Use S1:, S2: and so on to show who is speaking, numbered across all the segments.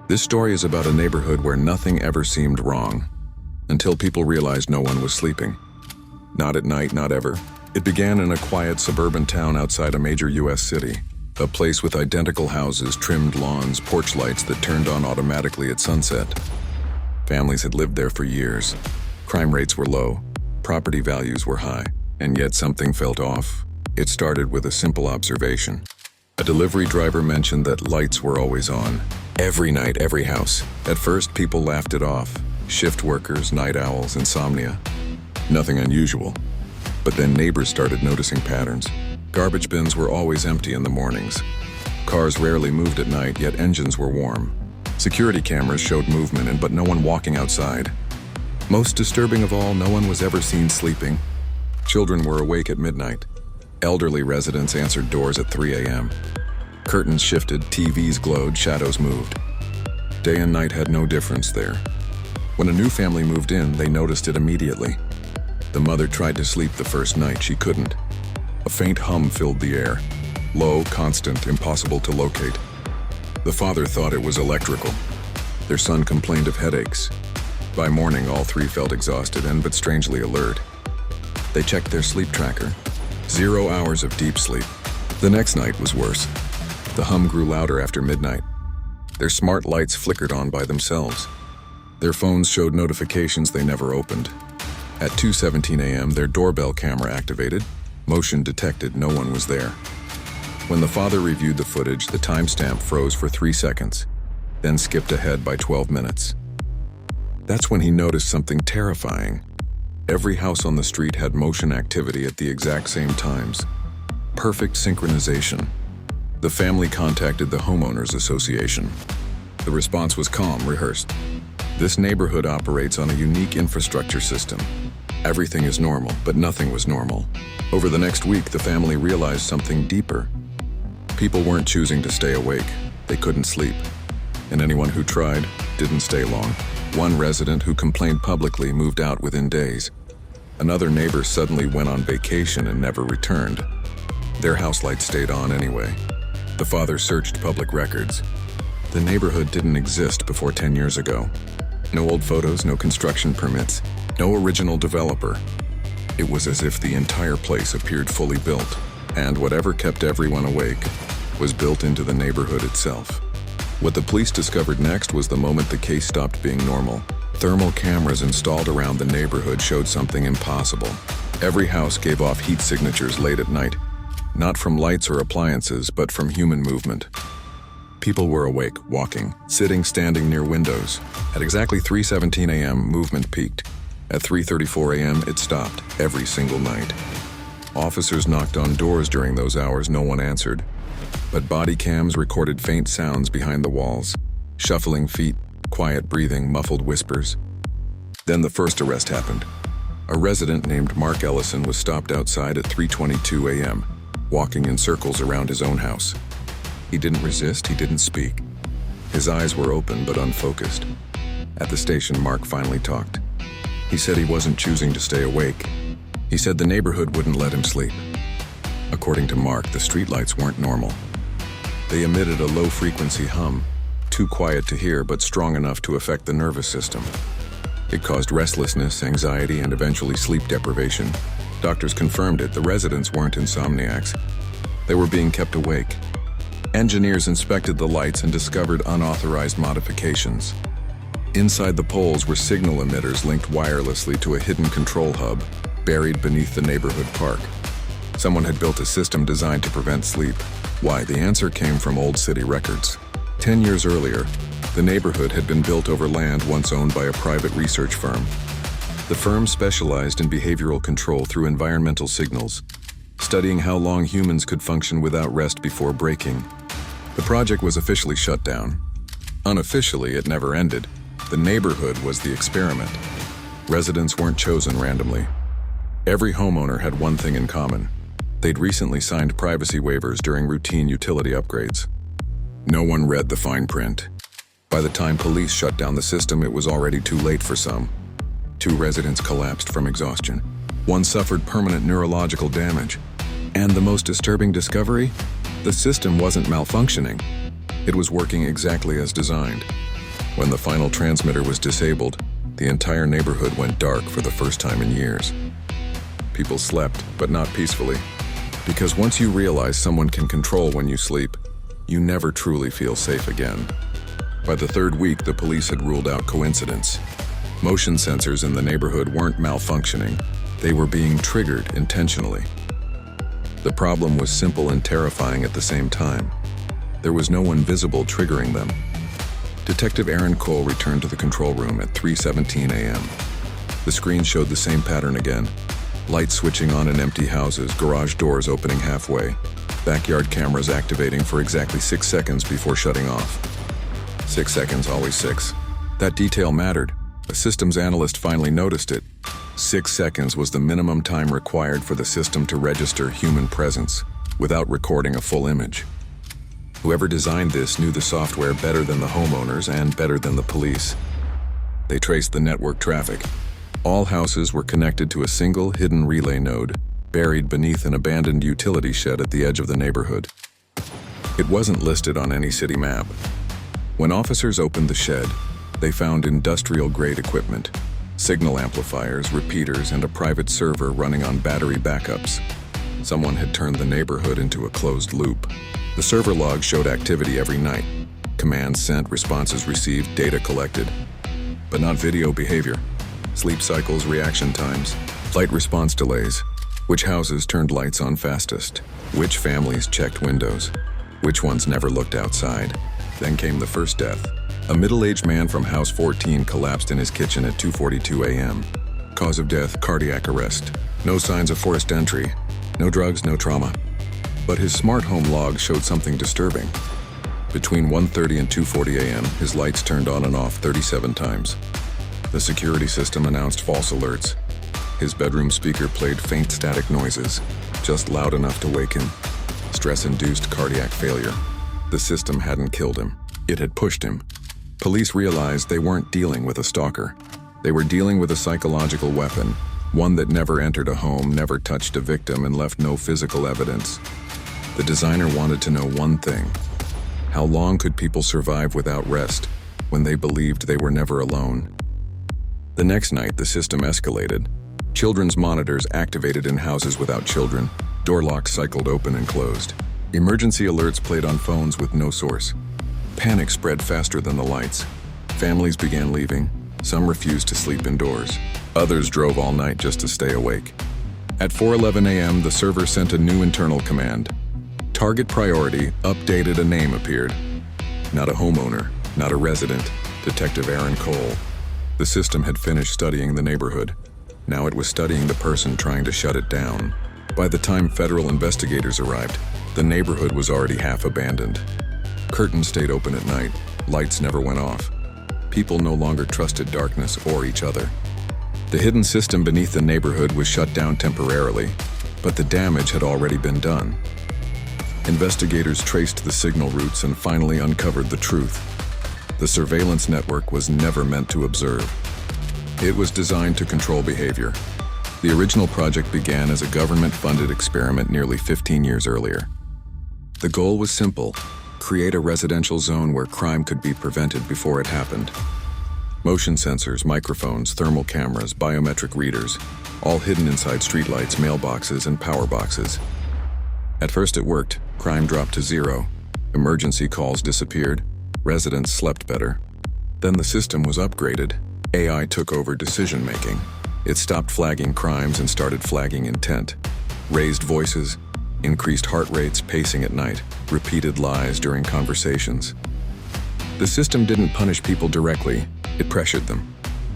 S1: This story is about a neighborhood where nothing ever seemed wrong, until people realized no one was sleeping. Not at night, not ever. It began in a quiet suburban town outside a major U.S. city, a place with identical houses, trimmed lawns, porch lights that turned on automatically at sunset. Families had lived there for years. Crime rates were low, property values were high, and yet something felt off. It started with a simple observation. A delivery driver mentioned that lights were always on. Every night, every house. At first, people laughed it off. Shift workers, night owls, insomnia. Nothing unusual. But then neighbors started noticing patterns. Garbage bins were always empty in the mornings. Cars rarely moved at night, yet engines were warm. Security cameras showed movement, but no one walking outside. Most disturbing of all, no one was ever seen sleeping. Children were awake at midnight. Elderly residents answered doors at 3 a.m. Curtains shifted, TVs glowed, shadows moved. Day and night had no difference there. When a new family moved in, they noticed it immediately. The mother tried to sleep the first night, she couldn't. A faint hum filled the air. Low, constant, impossible to locate. The father thought it was electrical. Their son complained of headaches. By morning, all three felt exhausted but strangely alert. They checked their sleep tracker. 0 hours of deep sleep. The next night was worse. The hum grew louder after midnight. Their smart lights flickered on by themselves. Their phones showed notifications they never opened. At 2:17 a.m., their doorbell camera activated. Motion detected, no one was there. When the father reviewed the footage, the timestamp froze for 3 seconds, then skipped ahead by 12 minutes. That's when he noticed something terrifying. Every house on the street had motion activity at the exact same times. Perfect synchronization. The family contacted the homeowners association. The response was calm, rehearsed. This neighborhood operates on a unique infrastructure system. Everything is normal, but nothing was normal. Over the next week, the family realized something deeper. People weren't choosing to stay awake. They couldn't sleep. And anyone who tried didn't stay long. One resident who complained publicly moved out within days. Another neighbor suddenly went on vacation and never returned. Their house light stayed on anyway. The father searched public records. The neighborhood didn't exist before 10 years ago. No old photos, no construction permits, no original developer. It was as if the entire place appeared fully built, and whatever kept everyone awake was built into the neighborhood itself. What the police discovered next was the moment the case stopped being normal. Thermal cameras installed around the neighborhood showed something impossible. Every house gave off heat signatures late at night, not from lights or appliances, but from human movement. People were awake, walking, sitting, standing near windows. At exactly 3:17 a.m., movement peaked. At 3:34 a.m., it stopped, every single night. Officers knocked on doors during those hours, no one answered. But body cams recorded faint sounds behind the walls. Shuffling feet, quiet breathing, muffled whispers. Then the first arrest happened. A resident named Mark Ellison was stopped outside at 3:22 a.m., walking in circles around his own house. He didn't resist, he didn't speak. His eyes were open but unfocused. At the station, Mark finally talked. He said he wasn't choosing to stay awake. He said the neighborhood wouldn't let him sleep. According to Mark, the streetlights weren't normal. They emitted a low-frequency hum, too quiet to hear but strong enough to affect the nervous system. It caused restlessness, anxiety, and eventually sleep deprivation. Doctors confirmed it. The residents weren't insomniacs. They were being kept awake. Engineers inspected the lights and discovered unauthorized modifications. Inside the poles were signal emitters linked wirelessly to a hidden control hub buried beneath the neighborhood park. Someone had built a system designed to prevent sleep. Why? The answer came from old city records. 10 years earlier, the neighborhood had been built over land once owned by a private research firm. The firm specialized in behavioral control through environmental signals, studying how long humans could function without rest before breaking. The project was officially shut down. Unofficially, it never ended. The neighborhood was the experiment. Residents weren't chosen randomly. Every homeowner had one thing in common. They'd recently signed privacy waivers during routine utility upgrades. No one read the fine print. By the time police shut down the system, it was already too late for some. 2 residents collapsed from exhaustion. 1 suffered permanent neurological damage. And the most disturbing discovery? The system wasn't malfunctioning. It was working exactly as designed. When the final transmitter was disabled, the entire neighborhood went dark for the first time in years. People slept, but not peacefully. Because once you realize someone can control when you sleep, you never truly feel safe again. By the third week, the police had ruled out coincidence. Motion sensors in the neighborhood weren't malfunctioning. They were being triggered intentionally. The problem was simple and terrifying at the same time. There was no one visible triggering them. Detective Aaron Cole returned to the control room at 3:17 a.m. The screen showed the same pattern again. Lights switching on in empty houses, garage doors opening halfway, backyard cameras activating for exactly 6 seconds before shutting off. 6 seconds, always 6. That detail mattered. A systems analyst finally noticed it. 6 seconds was the minimum time required for the system to register human presence without recording a full image. Whoever designed this knew the software better than the homeowners and better than the police. They traced the network traffic. All houses were connected to a single hidden relay node, buried beneath an abandoned utility shed at the edge of the neighborhood. It wasn't listed on any city map. When officers opened the shed, they found industrial-grade equipment, signal amplifiers, repeaters, and a private server running on battery backups. Someone had turned the neighborhood into a closed loop. The server log showed activity every night. Commands sent, responses received, data collected. But not video behavior. Sleep cycles, reaction times, flight response delays. Which houses turned lights on fastest? Which families checked windows? Which ones never looked outside? Then came the first death. A middle-aged man from House 14 collapsed in his kitchen at 2:42 a.m. Cause of death, cardiac arrest. No signs of forced entry. No drugs, no trauma. But his smart home log showed something disturbing. Between 1:30 and 2:40 a.m., his lights turned on and off 37 times. The security system announced false alerts. His bedroom speaker played faint static noises, just loud enough to wake him. Stress-induced cardiac failure. The system hadn't killed him. It had pushed him. Police realized they weren't dealing with a stalker. They were dealing with a psychological weapon, one that never entered a home, never touched a victim, and left no physical evidence. The designer wanted to know one thing. How long could people survive without rest when they believed they were never alone? The next night, the system escalated. Children's monitors activated in houses without children. Door locks cycled open and closed. Emergency alerts played on phones with no source. Panic spread faster than the lights. Families began leaving. Some refused to sleep indoors. Others drove all night just to stay awake. At 4:11 a.m., the server sent a new internal command. Target priority, updated, a name appeared. Not a homeowner, not a resident, Detective Aaron Cole. The system had finished studying the neighborhood. Now it was studying the person trying to shut it down. By the time federal investigators arrived, the neighborhood was already half abandoned. Curtains stayed open at night. Lights never went off. People no longer trusted darkness or each other. The hidden system beneath the neighborhood was shut down temporarily, but the damage had already been done. Investigators traced the signal routes and finally uncovered the truth. The surveillance network was never meant to observe. It was designed to control behavior. The original project began as a government-funded experiment nearly 15 years earlier. The goal was simple: create a residential zone where crime could be prevented before it happened. Motion sensors, microphones, thermal cameras, biometric readers, all hidden inside streetlights, mailboxes, and power boxes. At first it worked. Crime dropped to zero. Emergency calls disappeared. Residents slept better. Then the system was upgraded. AI took over decision-making. It stopped flagging crimes and started flagging intent. Raised voices, increased heart rates, pacing at night, repeated lies during conversations. The system didn't punish people directly. It pressured them.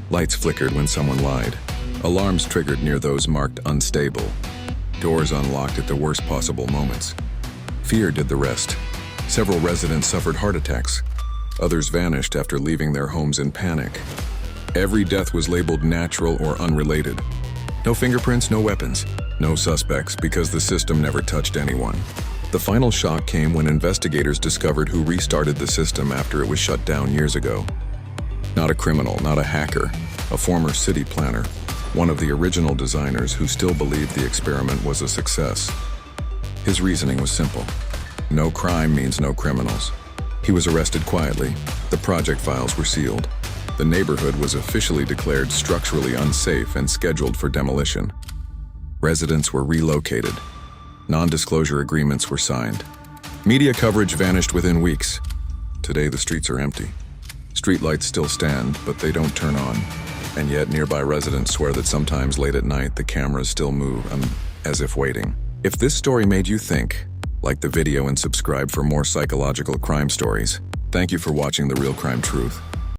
S1: Lights flickered when someone lied. Alarms triggered near those marked unstable. Doors unlocked at the worst possible moments. Fear did the rest. Several residents suffered heart attacks. Others vanished after leaving their homes in panic. Every death was labeled natural or unrelated. No fingerprints, no weapons, no suspects, because the system never touched anyone. The final shock came when investigators discovered who restarted the system after it was shut down years ago. Not a criminal, not a hacker, a former city planner, one of the original designers who still believed the experiment was a success. His reasoning was simple. No crime means no criminals. He was arrested quietly. The project files were sealed. The neighborhood was officially declared structurally unsafe and scheduled for demolition. Residents were relocated. Non-disclosure agreements were signed. Media coverage vanished within weeks. Today, the streets are empty. Streetlights still stand, but they don't turn on. And yet, nearby residents swear that sometimes late at night, the cameras still move, as if waiting. If this story made you think, like the video and subscribe for more psychological crime stories. Thank you for watching The Real Crime Truth.